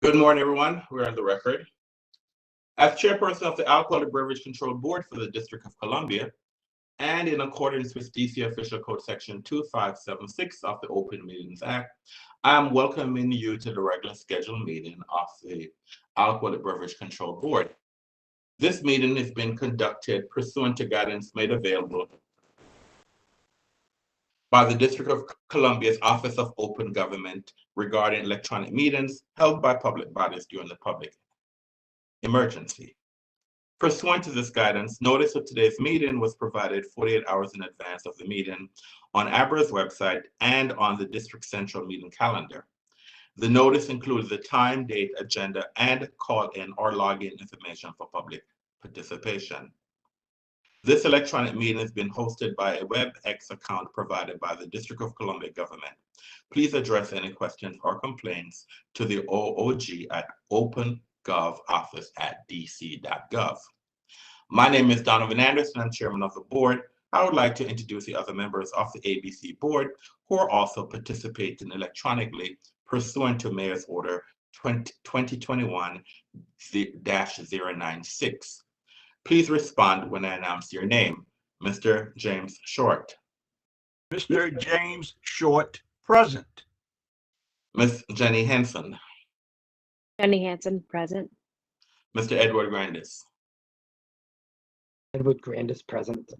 Good morning, everyone. We're on the record. As chairperson of the Alcoholic Beverage Control Board for the District of Columbia, and in accordance with DC Official Code Section 2576 of the Open Meetings Act, I am welcoming you to the regular scheduled meeting of the Alcoholic Beverage Control Board. This meeting is being conducted pursuant to guidance made available by the District of Columbia's Office of Open Government regarding electronic meetings held by public bodies during the public emergency. Pursuant to this guidance, notice of today's meeting was provided 48 hours in advance of the meeting on ABRA's website and on the District Central meeting calendar. The notice includes the time, date, agenda, and call-in or login information for public participation. This electronic meeting has been hosted by a WebEx account provided by the District of Columbia government. Please address any questions or complaints to the OOG at opengovoffice@dc.gov. My name is Donovan Anderson. I'm chairman of the board. I would like to introduce the other members of the ABC board who are also participating electronically pursuant to Mayor's Order 2021-096. Please respond when I announce your name. Mr. James Short. Mr. James Short, present. Ms. Jenny Henson. Jenny Hansen, present. Mr. Edward Grandis. Edward Grandis, present.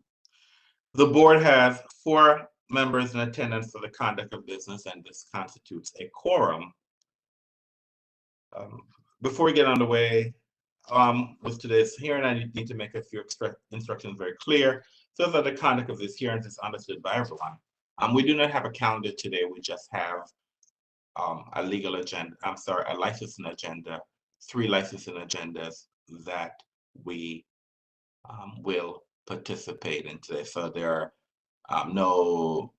The board has 4 members in attendance for the conduct of business, and this constitutes a quorum. Before we get underway with today's hearing, I need to make a few instructions very clear so that the conduct of this hearing is understood by everyone. We do not have a calendar today. We just have a legal agenda, a licensing agenda, 3 licensing agendas that we will participate in today. So there are no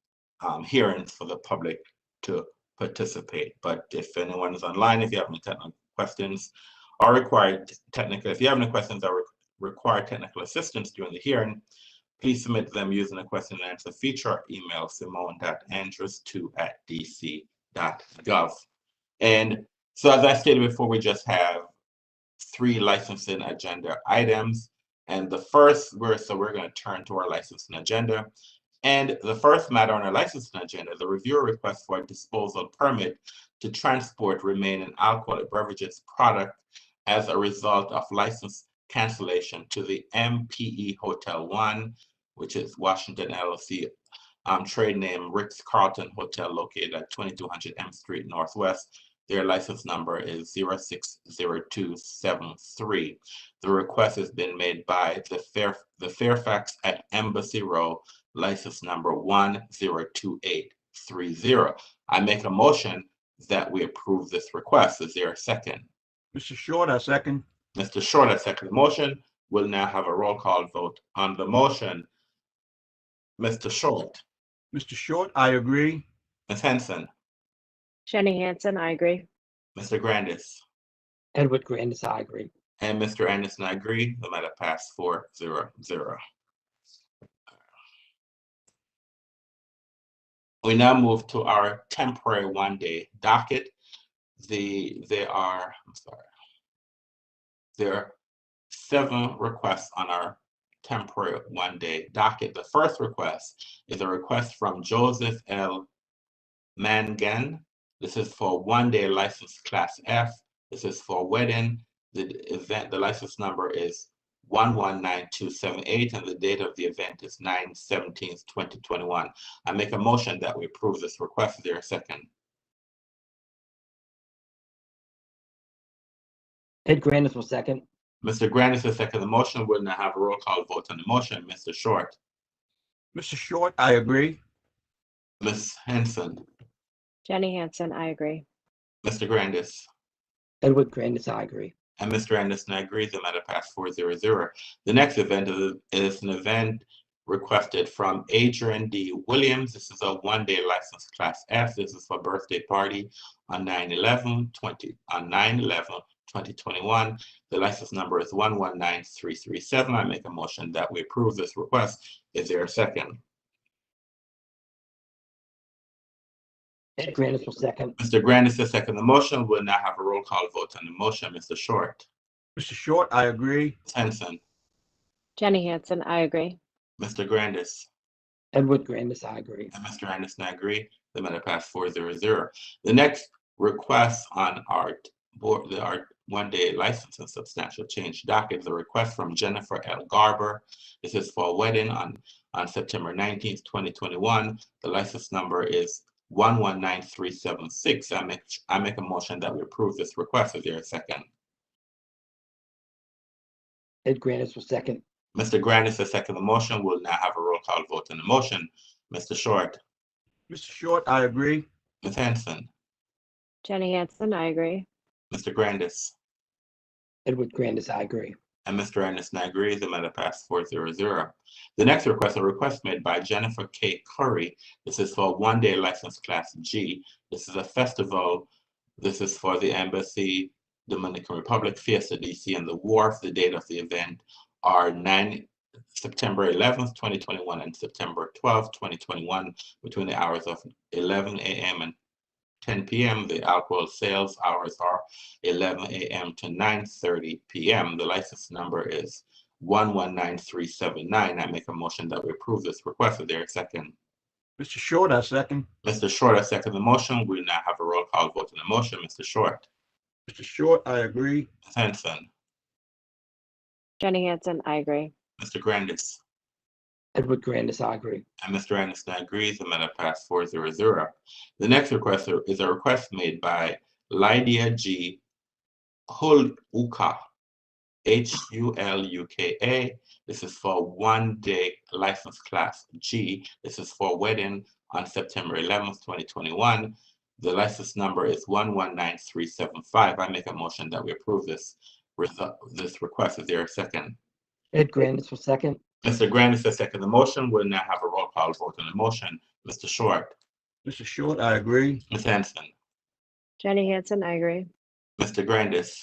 hearings for the public to participate. But if anyone is online, if you have any technical questions or if you have any questions that require technical assistance during the hearing, please submit them using the question and answer feature or email simone.andrews2@dc.gov. And so as I stated before, we just have 3 licensing agenda items. And the first, we're going to turn to our licensing agenda. And the first matter on our licensing agenda is a review request for a disposal permit to transport remaining alcoholic beverages product as a result of license cancellation to the MPE Hotel 1, which is Washington LLC, trade name Ritz-Carlton Hotel, located at 2200 M Street Northwest. Their license number is 060273. The request has been made by the Fairfax at Embassy Row, license number 102830. I make a motion that we approve this request. Is there a second? Mr. Short, I second. Mr. Short, I second the motion. We'll now have a roll call vote on the motion. Mr. Short. Mr. Short, I agree. Ms. Henson. Jenny Hansen, I agree. Mr. Grandis. Edward Grandis, I agree. And Mr. Anderson, I agree. The matter passed 4-0-0. We now move to our temporary 1-day docket. There are 7 requests on our temporary 1-day docket. The first request is a request from Joseph L. Mangan. This is for 1-day license class F. This is for wedding. The license number is 119278, and the date of the event is 9/17/2021. I make a motion that we approve this request. Is there a second? Ed Grandis will second. Mr. Grandis will second the motion. We'll now have a roll call vote on the motion. Mr. Short. Mr. Short, I agree. Ms. Henson. Jenny Hansen, I agree. Mr. Grandis. Edward Grandis, I agree. And Mr. Anderson, I agree. The matter passed 4-0-0. The next event is an event requested from Adrian D. Williams. This is a 1-day license class F. This is for birthday party on 9/11/2021. The license number is 119337. I make a motion that we approve this request. Is there a second? Ed Grandis will second. Mr. Grandis has seconded the motion. We'll now have a roll call vote on the motion. Mr. Short, Mr. Short, I agree. Ms. Henson, Jenny Hansen, I agree. Mr. Grandis, Edward Grandis, I agree. and Mr. Anderson, I agree. The matter passed 4-0. The next request on our board, our one-day license and substantial change docket is a request from Jennifer L. Garber. This is for a wedding on September 19th, 2021. The license number is 119376. I make a motion that we approve this request. Is there a second? Ed Grandis will second. Mr. Grandis has seconded the motion. We'll now have a roll call vote on the motion. Mr. Short, Mr. Short, I agree. Ms. Henson, Jenny Hansen, I agree. Mr. Grandis, Edward Grandis, I agree. and Mr. Anderson agrees. The matter passed 4-0. The next request, a request made by Jennifer K. Curry. This is for one-day license class G. This is a festival. This is for the Embassy, Dominican Republic, Fiesta DC, and the Wharf. The date of the event are September 11th, 2021 and September 12th, 2021, between the hours of 11 a.m. and 10 p.m. The alcohol sales hours are 11 a.m. to 9:30 p.m. The license number is 119379. I make a motion that we approve this request. Is there a second? Mr. Short, I second. Mr. Short, I second the motion. We now have a roll call vote on the motion. Mr. Short, Mr. Short, I agree. Ms. Henson, Jenny Hansen, I agree. Mr. Grandis, Edward Grandis, I agree. and Mr. Anderson agrees. The matter passed 4-0. The next request is a request made by Lydia G. Huluka, Huluka. This is for one-day license class G. This is for wedding on September 11th, 2021. The license number is 119375. I make a motion that we approve this request. Is there a second? Ed Grandis will second. Mr. Grandis has seconded the motion. We'll now have a roll call vote on the motion. Mr. Short, Mr. Short, I agree. Ms. Henson, Jenny Hansen, I agree. Mr. Grandis,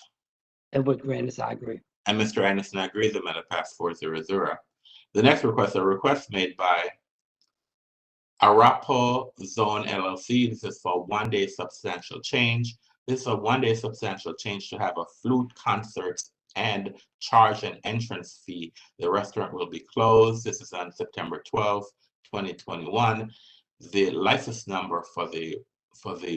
Edward Grandis, I agree. and Mr. Anderson agrees. The matter passed 4-0. The next request, a request made by Arapo Zone LLC. This is for one-day substantial change. This is a one-day substantial change to have a flute concert and charge an entrance fee. The restaurant will be closed. This is on September 12th, 2021. The license number for the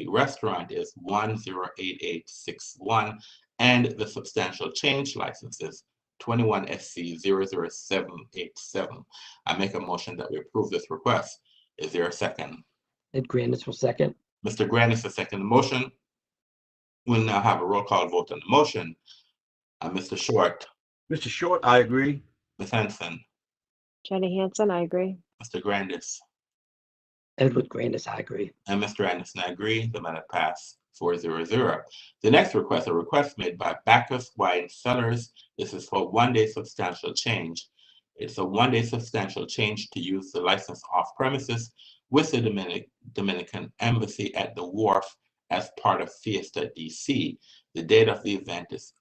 restaurant is 108861, and the substantial change license is 21 SC 00787. I make a motion that we approve this request. Is there a second? Ed Grandis will second. Mr. Grandis has seconded the motion. We'll now have a roll call vote on the motion. Mr. Short, Mr. Short, I agree. Ms. Henson, Jenny Hansen, I agree. Mr. Grandis, Edward Grandis, I agree. and Mr. Anderson, I agree. The matter passed 4-0. The next request, a request made by Bacchus Wine Cellars. This is for one-day substantial change. It's a one-day substantial change to use the license off premises with the Dominican Embassy at the Wharf as part of Fiesta DC. The date of the event is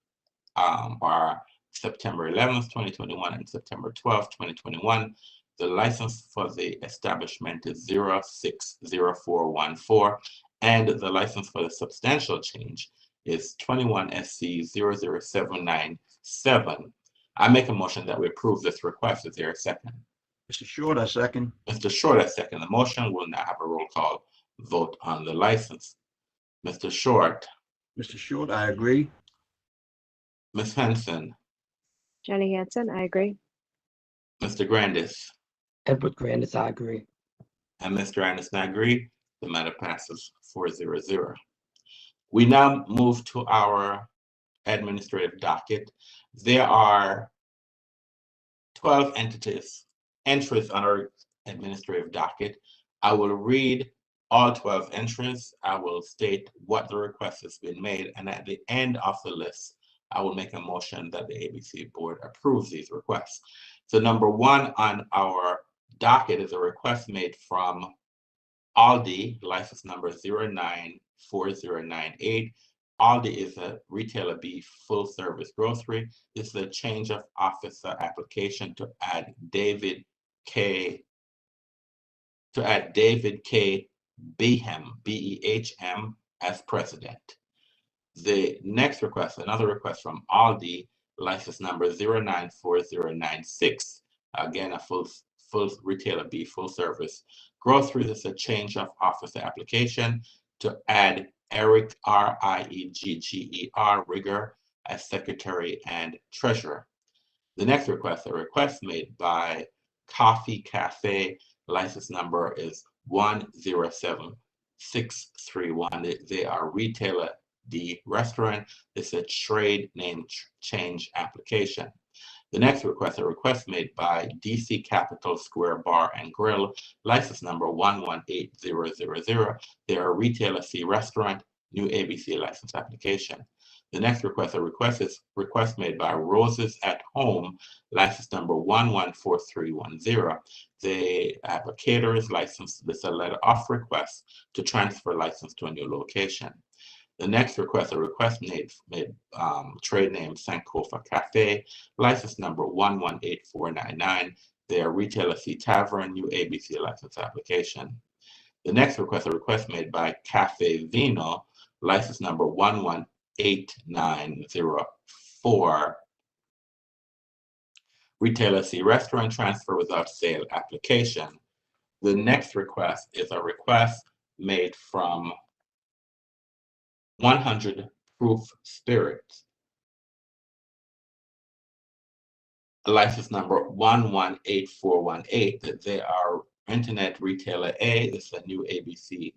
are September 11th, 2021 and September 12th, 2021. The license for the establishment is 060414, and the license for the substantial change is 21 SC 00797. I make a motion that we approve this request. Is there a second? Mr. Short, I second. Mr. Short, I second the motion. We'll now have a roll call vote on the license. Mr. Short, Mr. Short, I agree. Ms. Henson, Jenny Hansen, I agree. Mr. Grandis, Edward Grandis, I agree. and Mr. Anderson, I agree. The matter passes 4-0. We now move to our administrative docket. There are 12 entries on our administrative docket. I will read all 12 entries. I will state what the request has been made, and at the end of the list, I will make a motion that the ABC board approves these requests. So number one on our docket is a request made from Aldi, license number 094098. Aldi is a retailer beef full service grocery. This is a change of officer application to add David K. Behem, B-E-H-M, as president. The next request, another request from Aldi, license number 094096. Again, a full retailer B, full service grocery. This is a change of officer application to add Eric, R-I-E-G-G-E-R, Rigger, as secretary and treasurer. The next request, a request made by Coffee Cafe, license number is 107631. They are retailer D restaurant. It's a trade name change application. The next request, a request made by DC Capital Square Bar and Grill, license number 118000. They are a retailer C restaurant, new ABC license application. The next request, a request is request made by Roses at Home, license number 114310. They have a caterer's license. This is a letter of request to transfer license to a new location. The next request, a request made trade name Sankofa Cafe, license number 118499. They are retailer C Tavern, new ABC license application. The next request, a request made by Cafe Vino, license number 118904. Retailer C Restaurant, transfer without sale application. The next request is a request made from 100 Proof Spirits, license number 118418. They are internet retailer A. This is a new ABC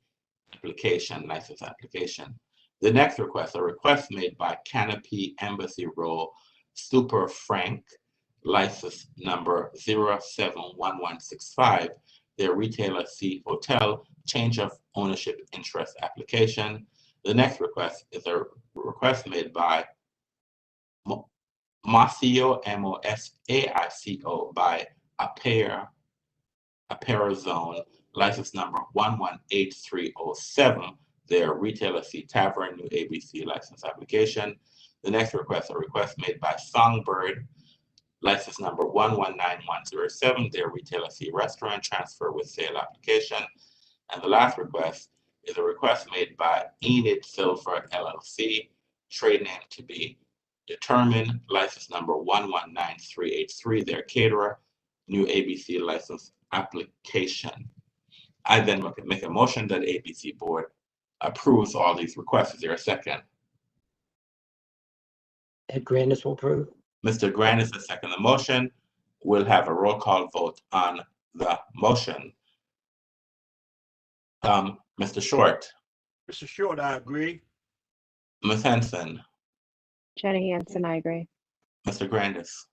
application, license application. The next request, a request made by Canopy Embassy Row Super Frank, license number 071165. Their retailer C Hotel, change of ownership interest application. The next request is a request made by Mosaico, M-O-S-A-I-C-O, by Apparazone, license number 118307. Their retailer C Tavern, new ABC license application. The next request, a request made by Songbird, license number 119107. Their retailer C Restaurant, transfer with sale application. And the last request is a request made by Enid Silver LLC, trade name to be determined, license number 119383, their caterer, new ABC license application. I then make a motion that ABC board approves all these requests. Is there a second? Ed Grandis will approve. Mr. Grandis has seconded the motion. We'll have a roll call vote on the motion. Mr. Short. Mr. Short, I agree. Ms. Henson. Jenny Hansen, I agree. Mr. Grandis.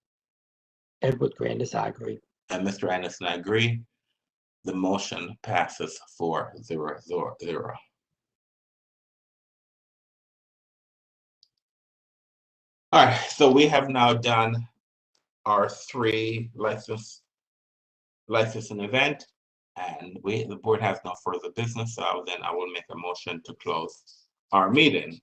Edward Grandis, I agree. And Mr. Anderson, I agree. The motion passes 4-0-0. All right, so we have now done our 3 license and event, and the board has no further business, so then I will make a motion to close our meeting.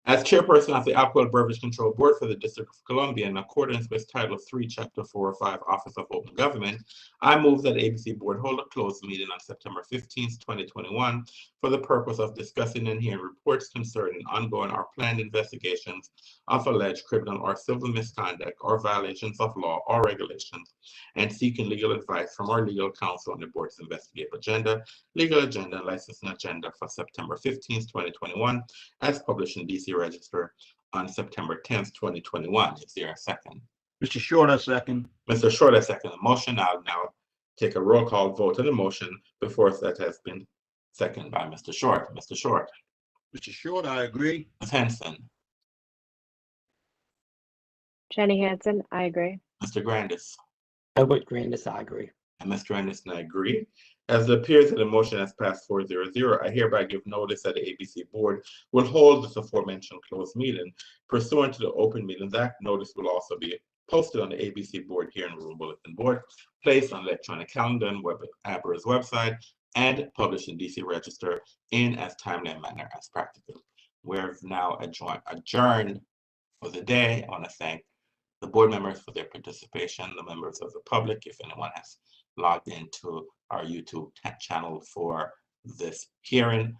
As chairperson of the Alcohol Beverage Control Board for the District of Columbia, in accordance with Title 3, Chapter 405, Office of Open Government, I move that ABC Board hold a closed meeting on September 15th, 2021, for the purpose of discussing and hearing reports concerning ongoing or planned investigations of alleged criminal or civil misconduct or violations of law or regulations, and seeking legal advice from our legal counsel on the board's investigative agenda, legal agenda, and licensing agenda for September 15th, 2021, as published in DC Register on September 10th, 2021. Is there a second? Mr. Short, I second. Mr. Short, I second the motion. I'll now take a roll call vote on the motion before that has been seconded by Mr. Short. Mr. Short. Mr. Short, I agree. Ms. Henson. Jenny Hansen, I agree. Mr. Grandis. Edward Grandis, I agree. And Mr. Anderson, I agree. As it appears that the motion has passed 4-0-0, I hereby give notice that the ABC Board will hold this aforementioned closed meeting. Pursuant to the Open Meetings Act, notice will also be posted on the ABC Board Hearing Room Bulletin Board, placed on electronic calendar and ABRA's website, and published in DC Register in as timely a manner as practical. We're now adjourned for the day. I want to thank the board members for their participation, the members of the public, if anyone has logged into our YouTube channel for this hearing,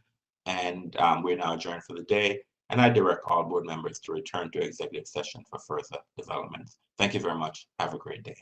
and we're now adjourned for the day. And I direct all board members to return to executive session for further developments. Thank you very much. Have a great day.